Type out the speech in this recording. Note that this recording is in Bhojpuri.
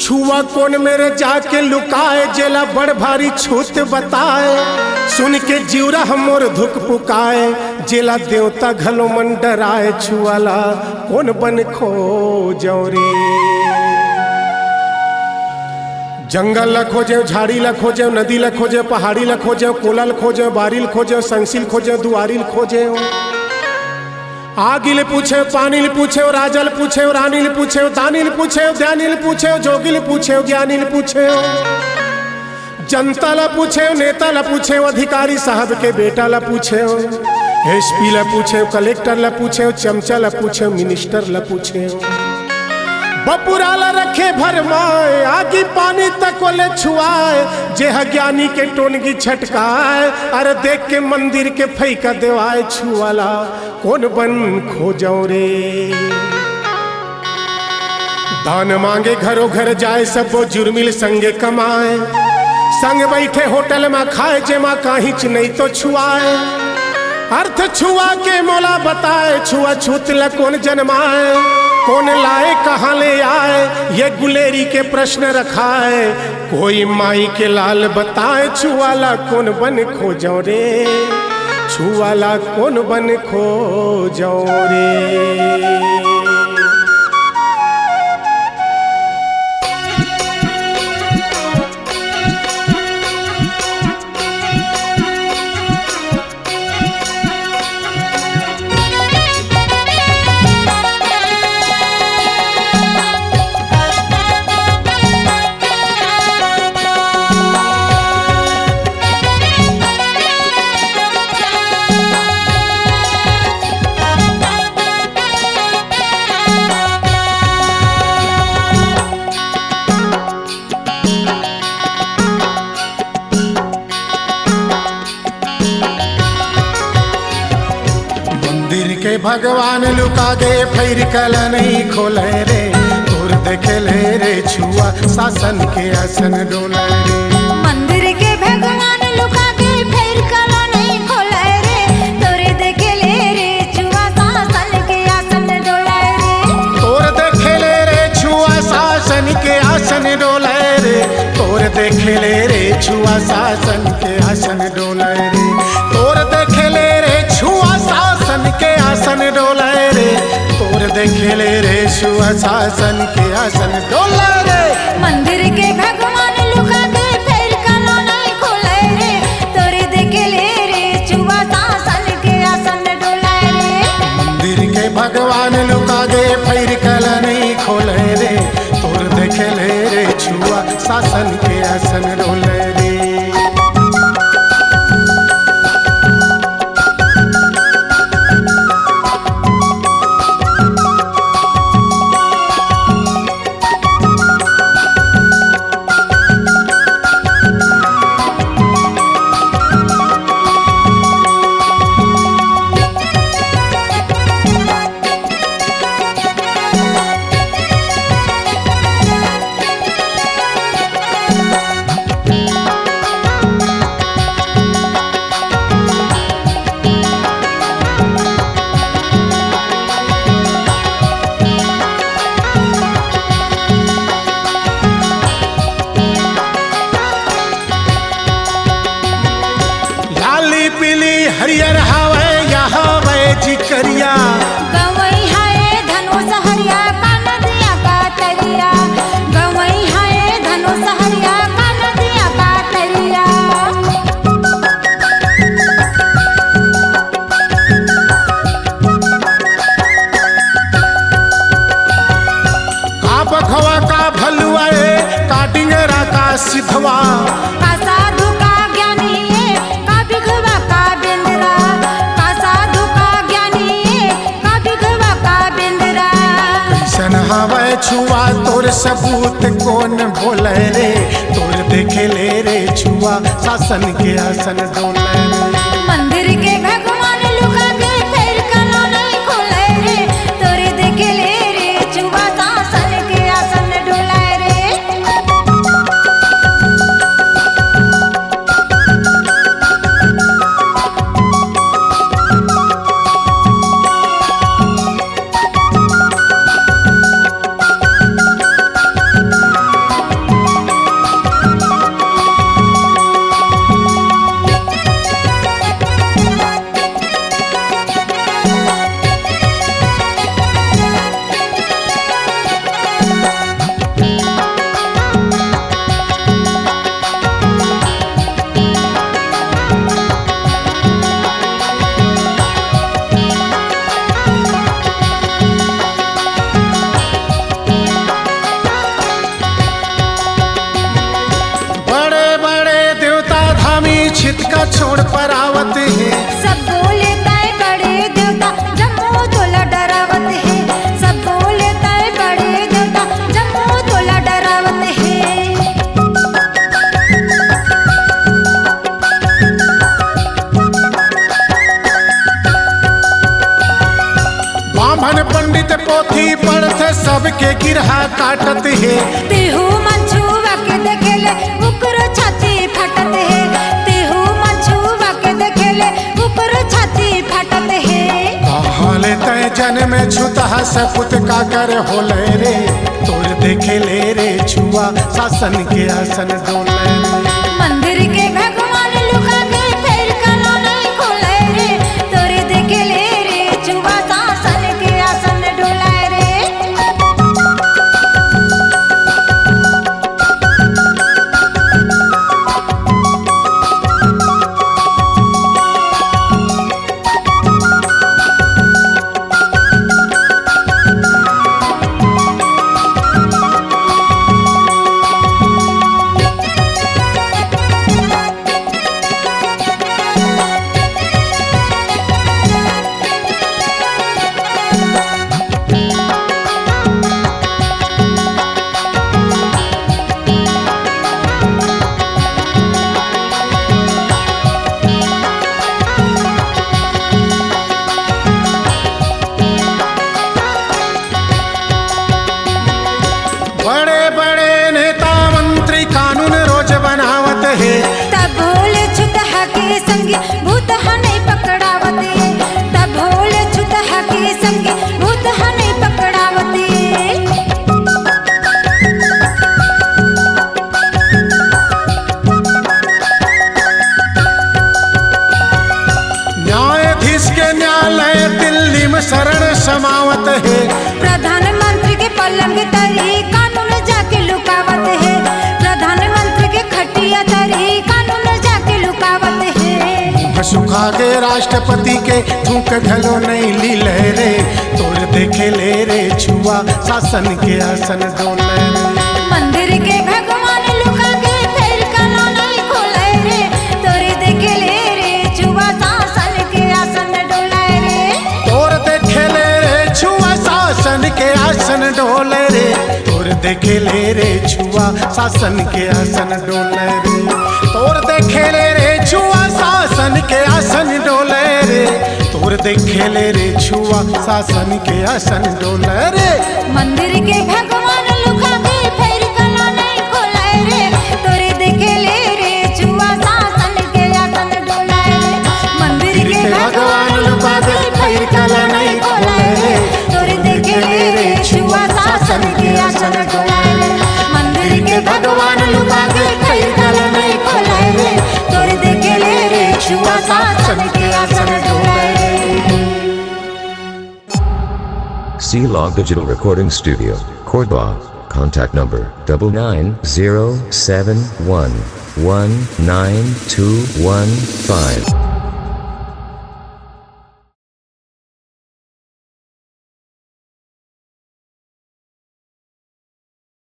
छुआ कौन मेरे जाके लुकाए, जेला बड़ भारी छूत बताए। सुन के जीवरा हमोर धुक पुकाए, जेला देवता घलो मन डराए। छुआला कौन बन खो जौरे। जंगल ला खोजे, झाड़ी ला खोजे, नदी ला खोजे, पहाड़ी ला खोजे, कोला ला खोजे, बारिल खोजे, संसिल खोजे, दुआरिल खोजे। आगिल पूछे, पानिल पूछे, राजल पूछे, रानील पूछे, दानिल पूछे, ध्यानिल पूछे, जोगिल पूछे, ज्ञानिल पूछे, जनता ला पूछे, नेता ला पूछे, अधिकारी साहब के बेटा ला पूछे, एसपी ला पूछे, कलेक्टर ला पूछे, चमचा ला पूछे, मिनिस्टर ला पूछे। बपुरा ला रखे भरमाए, आगी पानी तक ले छुआए। जे ज्ञानी के टोनगी छटकाए, अरे देख के मंदिर के फैका देवाए। छुआला कौन बन खोजो रे। दान मांगे घरों घर जाए, सबो जुर्मिल संगे कमाए। संग बैठे होटल में खाए, जे माँ काहिच नहीं तो छुआए। अर्थ छुआ के मोला बताए, छुआ छूत ला कौन जन्माए। कौन लाए कहाँ ले आए, ये गुलेरी के प्रश्न रखाए। कोई माई के लाल बताए, छुआला कौन बन खोजो रे। छुआला कौन बन खोजो रे। भगवान लुका दे फिर कल नहीं खोले रे। तोर देखे ले रे छुआ शासन के आसन डोले रे। मंदिर के भगवान लुका दे फिर कल नहीं खोले रे। तोरे देखे ले रे छुआ शासन के आसन डोले रे। तोर देखे ले रे छुआ शासन के आसन डोले रे। तोर देखे ले रे छुआ शासन के आसन डोले रे। तोर देखे ले रे छुआ शासन के आसन डोले रे। तोर देखे ले रे छुआ शासन के आसन डोले रे। मंदिर के भगवान लुका दे फिर कल नहीं खोले रे। तोरे देखे ले रे छुआ शासन के आसन डोले रे। मंदिर के भगवान लुका दे फिर कल नहीं खोले रे। तोर देखे ले रे छुआ शासन के आसन डोले रे। हरियर हावे यहाँ वे जिकरिया। गवई है धनुष हरिया का नदिया का तरिया। गवई है धनुष हरिया का नदिया का तरिया। का बखवा का भलुआ का डिंगरा का सिधवा। का साधु का ज्ञानी का बिघवा का बिंदरा। का साधु का ज्ञानी का बिघवा का बिंदरा। कैसन हवे छुआ तोर सबूत कौन बोले रे। तोर देखे ले रे छुआ शासन के आसन डोले रे। मंदिर के भगवान लुका दे फिर कल नहीं खोले रे। तोरे देखे ले रे छुआ शासन के आसन डोले रे। छोड़ पर आवत है। सब बोले तय बड़े देवता जम्मू तोला डरावत है। सब बोले तय बड़े देवता जम्मू तोला डरावत है। बामन पंडित पोथी पढ़ते सबके गिरहा काटत है। तेहू मंछुआ के देखेले उकरो छाती फटत है। तेहू मंछुआ के देखेले उकरो छाती फटत है। हाले तय जन में छुता सपुत का कर होले रे, तोर देखे ले रे छुआ शासन के आसन डोले रे। मंदिर के भगवान लुका के फेर कला नहीं खोले रे, तोरे देखे ले रे छुआ शासन के आसन डोलाए रे। बड़े बड़े नेता मंत्री कानून रोज बनावत है। तब भोले छुतहा के संगी भूतहा नहीं पकड़ावते। तब भोले छुतहा के संगी भूतहा नहीं पकड़ावते। न्यायाधीश के न्यायालय दिल्ली में शरण समावत है। प्रधानमंत्री के पलंग तरी कानून जाके लुकावत है। प्रधानमंत्री के खटिया तरी कानून जाके लुकावत है। सुखा के राष्ट्रपति के थूक घलो नहीं ली ले रे, तोर देखे ले रे छुआ शासन के आसन डोले रे। मंदिर के भगवान लुका के फेर कला नहीं खोले रे, तोरे देखे ले रे छुआ शासन के आसन डोलाए रे। तोर देखे ले रे छुआ शासन के आसन डोले रे, तोर देखे ले रे छुआ शासन के आसन डोले रे। तोर देखे ले रे छुआ शासन के आसन डोले रे, तोर देखे ले रे छुआ शासन के आसन डोले रे। मंदिर के भगवान लुका के फेर कला नहीं खोले रे, तोरे देखे ले रे छुआ शासन के आसन डोलाए रे। मंदिर के भगवान लुका के फेर कला नहीं खोले रे, तोरे देखे ले रे छुआ शासन के आसन डोलाए रे। मंदिर के भगवान लुका के फेर कला नहीं खोले रे, तोरे देखे ले रे छुआ शासन के आसन डोलाए रे। C-Log Digital Recording Studio, Cordoba. Contact number 99071192115.